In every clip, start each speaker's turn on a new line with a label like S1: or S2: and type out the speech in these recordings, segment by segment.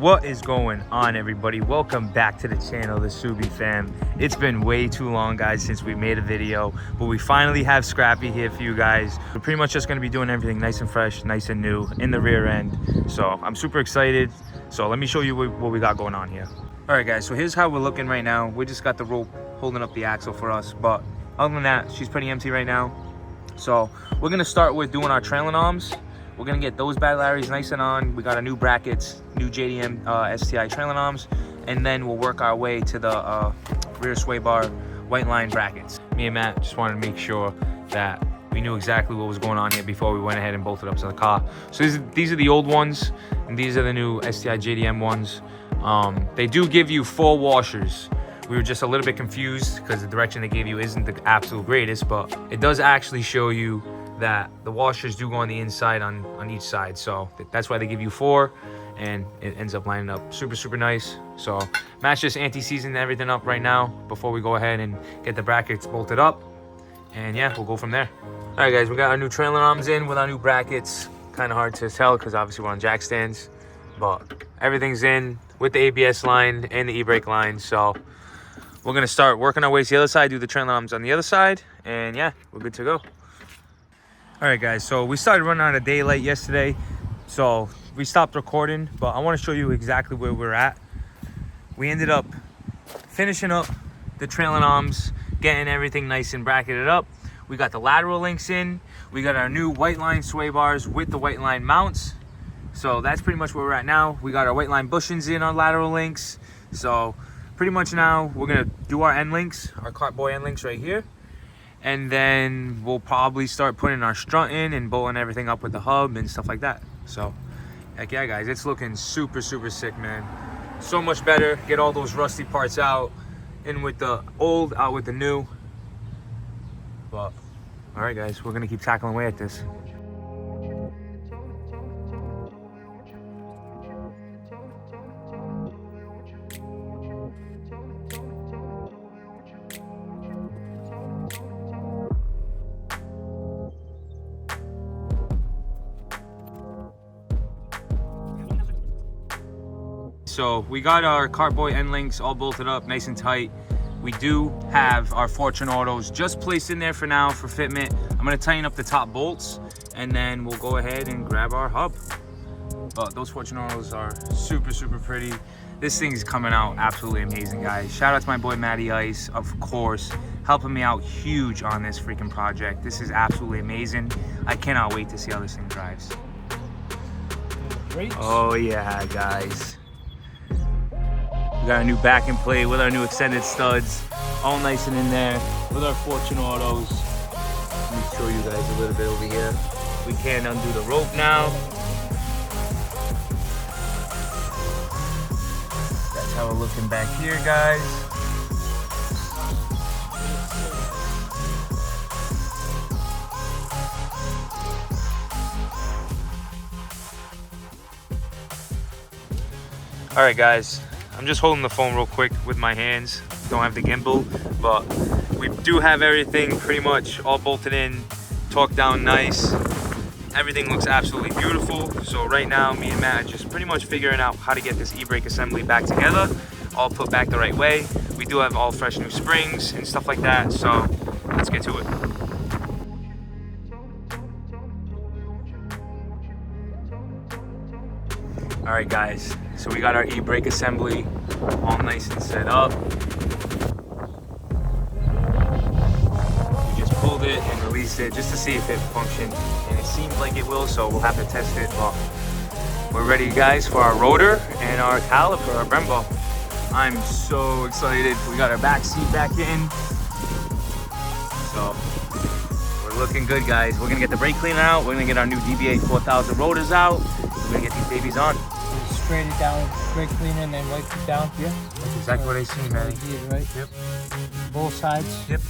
S1: What is going on, everybody? Welcome back to the channel, the Subi fam. It's been way too long, guys, since we made a video, but we finally have Scrappy here for you guys. We're pretty much just going to be doing everything nice and fresh, nice and new in the rear end. So I'm super excited. So let me show you what we got going on here. All right, guys, so here's how we're looking right now. We just got the rope holding up the axle for us, but other than that, she's pretty empty right now. So we're going to start with doing our trailing arms. We're gonna get those batteries nice and on. We got our new brackets, new JDM STI trailing arms, and then we'll work our way to the rear sway bar Whiteline brackets. Me and Matt just wanted to make sure that we knew exactly what was going on here before we went ahead and bolted up to the car. So these are the old ones, and these are the new STI JDM ones. They do give you 4 washers. We were just a little bit confused because the direction they gave you isn't the absolute greatest, but it does actually show you that the washers do go on the inside on each side, so that's why they give you 4, and it ends up lining up super nice. So Matt's just anti-seasoning everything up right now before we go ahead and get the brackets bolted up, and yeah, we'll go from there. All right, guys, we got our new trailing arms in with our new brackets. Kind of hard to tell because obviously we're on jack stands, but everything's in with the ABS line and the e-brake line. So we're gonna start working our way to the other side, do the trailing arms on the other side, and yeah, we're good to go. All right, guys, so we started running out of daylight yesterday, so we stopped recording, but I want to show you exactly where we're at. We ended up finishing up the trailing arms, getting everything nice and bracketed up. We got the lateral links in. We got our new Whiteline sway bars with the Whiteline mounts. So that's pretty much where we're at now. We got our Whiteline bushings in our lateral links. So pretty much now we're going to do our end links, our Kartboy end links right here. And then we'll probably start putting our strut in and bolting everything up with the hub and stuff like that. So, heck yeah, guys, it's looking super sick, man. So much better. Get all those rusty parts out, in with the old, out with the new. But, all right, guys, we're gonna keep tackling away at this. So we got our Kartboy end links all bolted up nice and tight. We do have our Fortune Autos just placed in there for now for fitment. I'm gonna tighten up the top bolts and then we'll go ahead and grab our hub. But those Fortune Autos are super pretty. This thing's coming out absolutely amazing, guys. Shout out to my boy Matty Ice, of course, helping me out huge on this freaking project. This is absolutely amazing. I cannot wait to see how this thing drives. Great. Oh yeah, guys. We got our new backing plate with our new extended studs, all nice and in there with our Fortune Autos. Let me show you guys a little bit over here. We can undo the rope now. That's how we're looking back here, guys. All right, guys. I'm just holding the phone real quick with my hands. Don't have the gimbal, but we do have everything pretty much all bolted in, torqued down nice. Everything looks absolutely beautiful. So right now, me and Matt are just pretty much figuring out how to get this e-brake assembly back together, all put back the right way. We do have all fresh new springs and stuff like that, so let's get to it. All right, guys, so we got our e-brake assembly all nice and set up. We just pulled it and released it just to see if it functioned, and it seems like it will, so we'll have to test it. But we're ready, guys, for our rotor and our caliper, our Brembo. I'm so excited. We got our back seat back in. So we're looking good, guys. We're gonna get the brake cleaner out. We're gonna get our new DBA 4000 rotors out. We're gonna get these babies on.
S2: Sprayed it down with brake cleaner and then wiped it down. Yeah.
S1: That's exactly what I seen, man.
S2: Right?
S1: Yep.
S2: Both sides.
S1: Yep.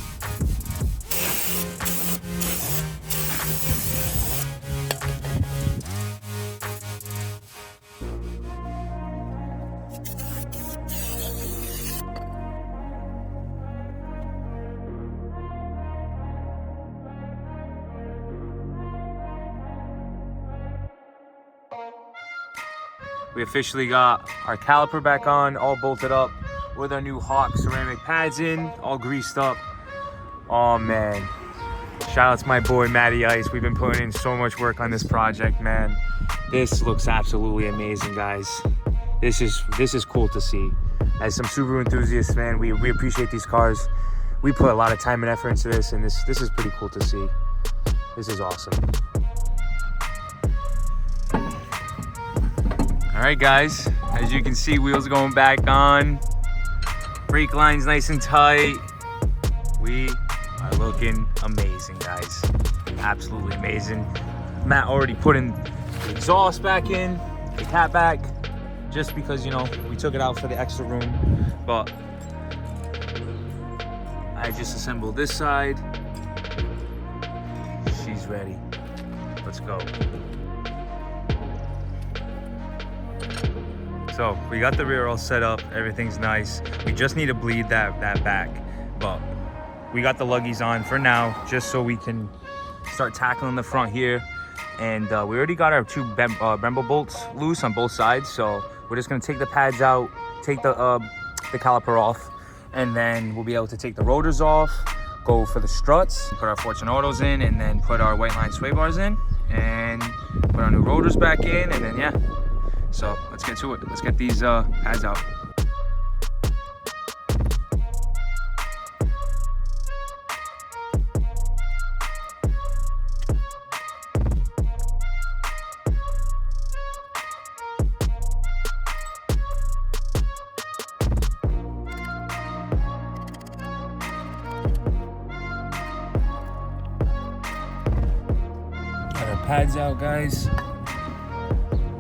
S1: We officially got our caliper back on, all bolted up with our new Hawk ceramic pads in, all greased up. Oh man, shout out to my boy Matty Ice. We've been putting in so much work on this project, man. This looks absolutely amazing, guys. This is cool to see. As some Subaru enthusiasts, man, we appreciate these cars. We put a lot of time and effort into this, and this is pretty cool to see. This is awesome. All right, guys, as you can see, wheels going back on. Brake line's nice and tight. We are looking amazing, guys. Absolutely amazing. Matt already put in the exhaust back in, the cat back, just because, you know, we took it out for the extra room. But I just assembled this side. She's ready. Let's go. So we got the rear all set up. Everything's nice. We just need to bleed that back. But we got the luggies on for now, just so we can start tackling the front here. And we already got our two Brembo bolts loose on both sides. So we're just gonna take the pads out, take the caliper off, and then we'll be able to take the rotors off, go for the struts, put our Fortune Autos in, and then put our Whiteline sway bars in, and put our new rotors back in, and then yeah. So let's get to it. Let's get these pads out. Got our pads out, guys.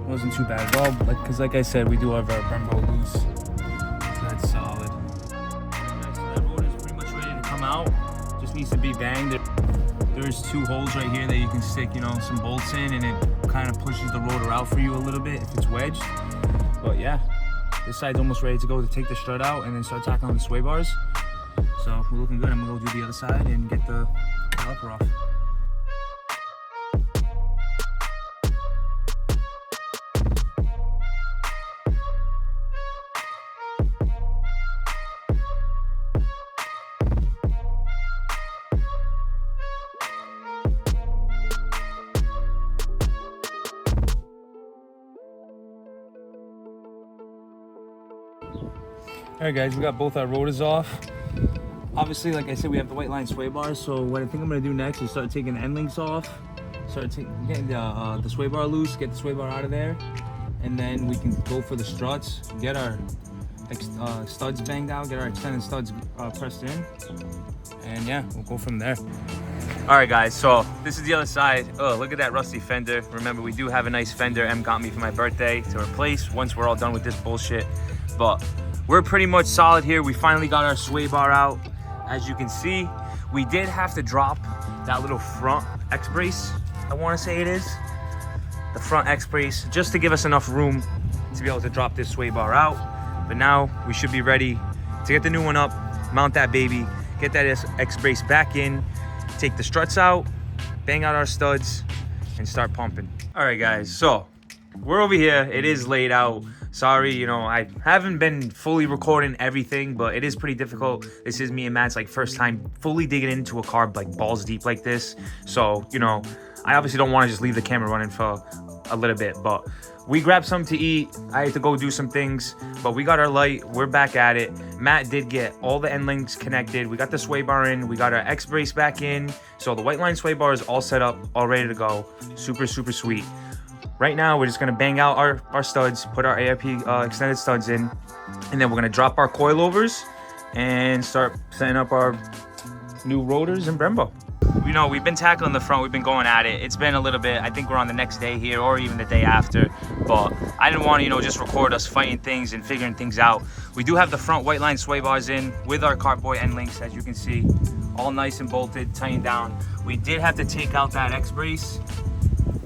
S1: Wasn't too bad at all, because like I said, we do have our Brembo loose, so that's solid. Okay, so that rotor is pretty much ready to come out. Just needs to be banged. There's two holes right here that you can stick, you know, some bolts in, and it kind of pushes the rotor out for you a little bit if it's wedged. But yeah, this side's almost ready to go to take the strut out and then start tackling the sway bars. So we're looking good. I'm gonna go do the other side and get the caliper off. All right, guys, we got both our rotors off. Obviously, like I said, we have the Whiteline sway bars. So what I think I'm gonna do next is start taking the end links off, start getting the sway bar loose, get the sway bar out of there, and then we can go for the struts, get our studs banged out, get our extended studs pressed in, and yeah, we'll go from there. All right, guys, so this is the other side. Oh, look at that rusty fender. Remember, we do have a nice fender Em got me for my birthday to replace once we're all done with this bullshit. But we're pretty much solid here. We finally got our sway bar out. As you can see, we did have to drop that little front X brace, I want to say it is. The front X brace, just to give us enough room to be able to drop this sway bar out. But now we should be ready to get the new one up, mount that baby, get that X brace back in, take the struts out, bang out our studs, and start pumping. All right, guys, so we're over here. It is laid out. Sorry, you know, I haven't been fully recording everything, but it is pretty difficult. This is me and Matt's like first time fully digging into a car like balls deep like this. So, you know, I obviously don't want to just leave the camera running for a little bit, but we grabbed something to eat. I had to go do some things, but we got our light. We're back at it. Matt did get all the end links connected. We got the sway bar in. We got our X brace back in. So the Whiteline sway bar is all set up, all ready to go. Super, super sweet. Right now, we're just gonna bang out our studs, put our ARP extended studs in, and then we're gonna drop our coilovers and start setting up our new rotors and Brembo. You know, we've been tackling the front, we've been going at it. It's been a little bit, I think we're on the next day here or even the day after, but I didn't want to, you know, just record us fighting things and figuring things out. We do have the front Whiteline sway bars in with our Kartboy end links, as you can see, all nice and bolted, tightened down. We did have to take out that X brace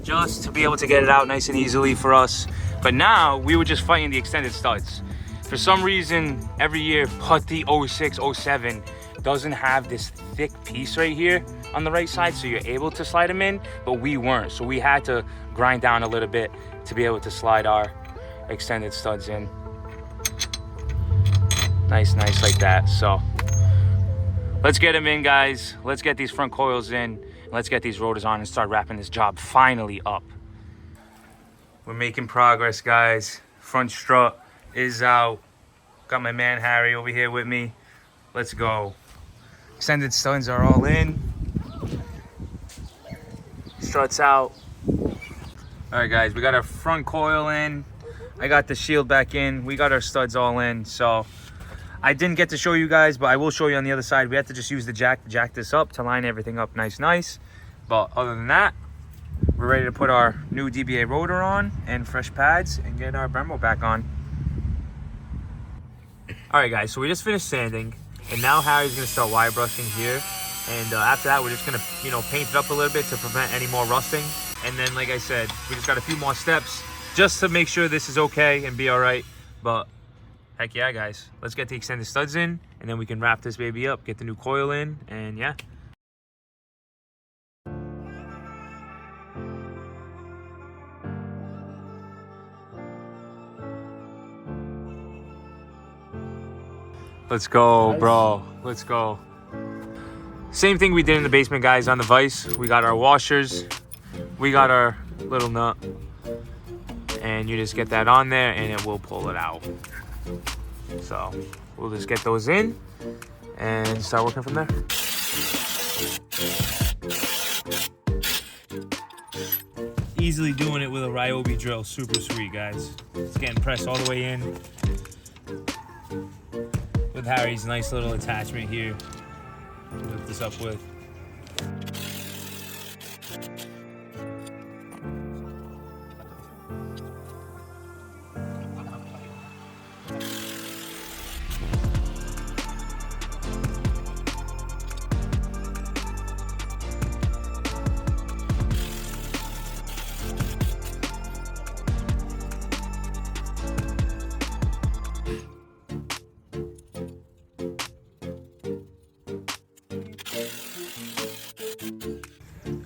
S1: just to be able to get it out nice and easily for us. But now we were just fighting the extended studs. For some reason, every year, but the 06, 07 doesn't have this thick piece right here on the right side, so you're able to slide them in, but we weren't. So we had to grind down a little bit to be able to slide our extended studs in. Nice like that. So let's get them in, guys. Let's get these front coils in. Let's get these rotors on and start wrapping this job finally up. We're making progress, guys. Front strut is out. Got my man Harry over here with me. Let's go. Extended studs are all in. Struts out. All right, guys, we got our front coil in. I got the shield back in. We got our studs all in. So I didn't get to show you guys, but I will show you on the other side. We have to just use the jack to jack this up to line everything up nice. But other than that, we're ready to put our new DBA rotor on and fresh pads and get our Brembo back on. All right, guys, so we just finished sanding, and now Harry's gonna start wire brushing here. And after that, we're just gonna, paint it up a little bit to prevent any more rusting. And then, like I said, we just got a few more steps just to make sure this is okay and be all right. But heck yeah, guys, let's get the extended studs in, and then we can wrap this baby up, get the new coil in, and yeah. Let's go, bro. Let's go. Same thing we did in the basement, guys, on the vise. We got our washers. We got our little nut. And you just get that on there and it will pull it out. So we'll just get those in and start working from there. Easily doing it with a Ryobi drill. Super sweet, guys. It's getting pressed all the way in. With Harry's nice little attachment here to lift this up with.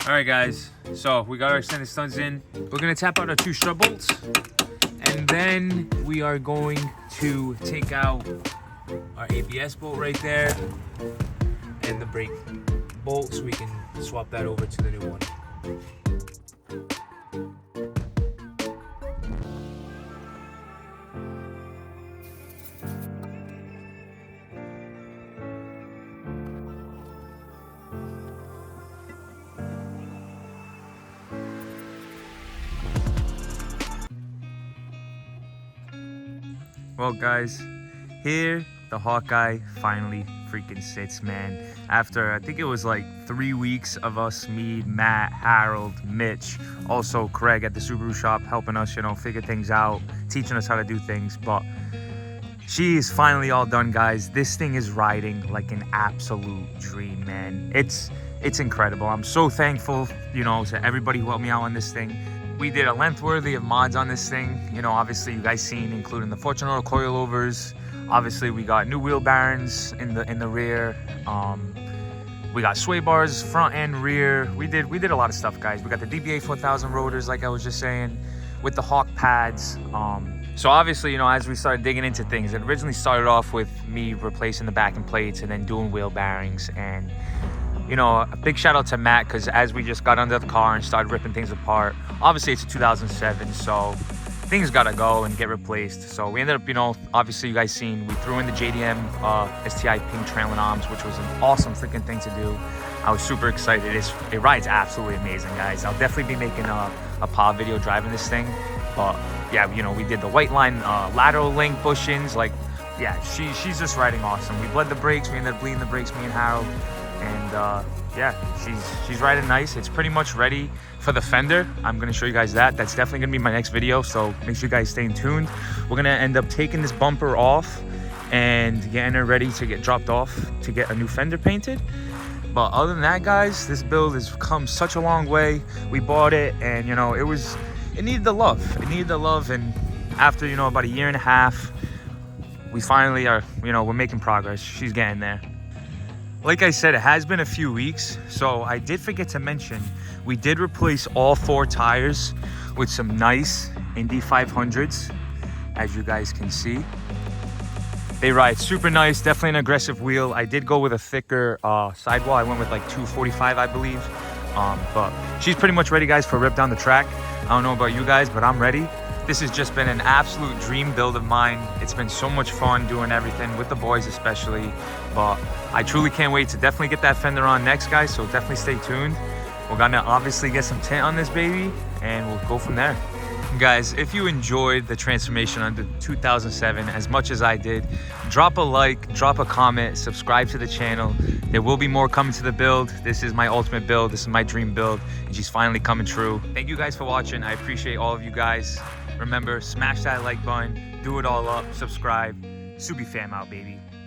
S1: All right, guys, so we got our extended studs in. We're gonna tap out our 2 strut bolts, and then we are going to take out our ABS bolt right there and the brake bolt so we can swap that over to the new one. Well, guys, here the Hawkeye finally freaking sits, man. After I think it was like 3 weeks of us, me, Matt, Harold, Mitch, also Craig at the Subaru shop helping us, figure things out, teaching us how to do things. But she is finally all done, guys. This thing is riding like an absolute dream, man. It's incredible. I'm so thankful, to everybody who helped me out on this thing. We did a length worthy of mods on this thing. Obviously you guys seen, including the Fortune Auto coilovers. Obviously we got new wheel bearings in the rear. We got sway bars front and rear. We did a lot of stuff, guys. We got the DBA 4000 rotors, like I was just saying, with the Hawk pads. So obviously, as we started digging into things, it originally started off with me replacing the backing plates and then doing wheel bearings. And a big shout out to Matt, because as we just got under the car and started ripping things apart, obviously it's a 2007, so things gotta go and get replaced. So we ended up, obviously you guys seen, we threw in the JDM STI Pink Trailing arms, which was an awesome freaking thing to do. I was super excited. It rides absolutely amazing, guys. I'll definitely be making a pod video driving this thing. But yeah, we did the Whiteline lateral link bushings. Like, yeah, she's just riding awesome. We bled the brakes. We ended up bleeding the brakes, me and Harold. And yeah, she's riding nice. It's pretty much ready for the fender. I'm gonna show you guys that. That's definitely gonna be my next video, so make sure you guys stay tuned. We're gonna end up taking this bumper off and getting her ready to get dropped off to get a new fender painted. But other than that, guys, this build has come such a long way. We bought it, and it needed the love. It needed the love, and after about a year and a half, we finally are, we're making progress. She's getting there. Like I said, it has been a few weeks, so I did forget to mention, we did replace all 4 tires with some nice Indy 500s. as you guys can see. They ride super nice, definitely an aggressive wheel. I did go with a thicker sidewall. I went with like 245, I believe. But she's pretty much ready, guys, for a rip down the track. I don't know about you guys, but I'm ready. This has just been an absolute dream build of mine. It's been so much fun doing everything with the boys especially. But I truly can't wait to definitely get that fender on next, guys. So definitely stay tuned. We're gonna obviously get some tint on this baby and we'll go from there. Guys, if you enjoyed the transformation on the 2007 as much as I did, drop a like, drop a comment, subscribe to the channel. There will be more coming to the build. This is my ultimate build. This is my dream build, and she's finally coming true. Thank you guys for watching. I appreciate all of you guys. Remember, smash that like button, do it all up, subscribe. Subi fam out, baby.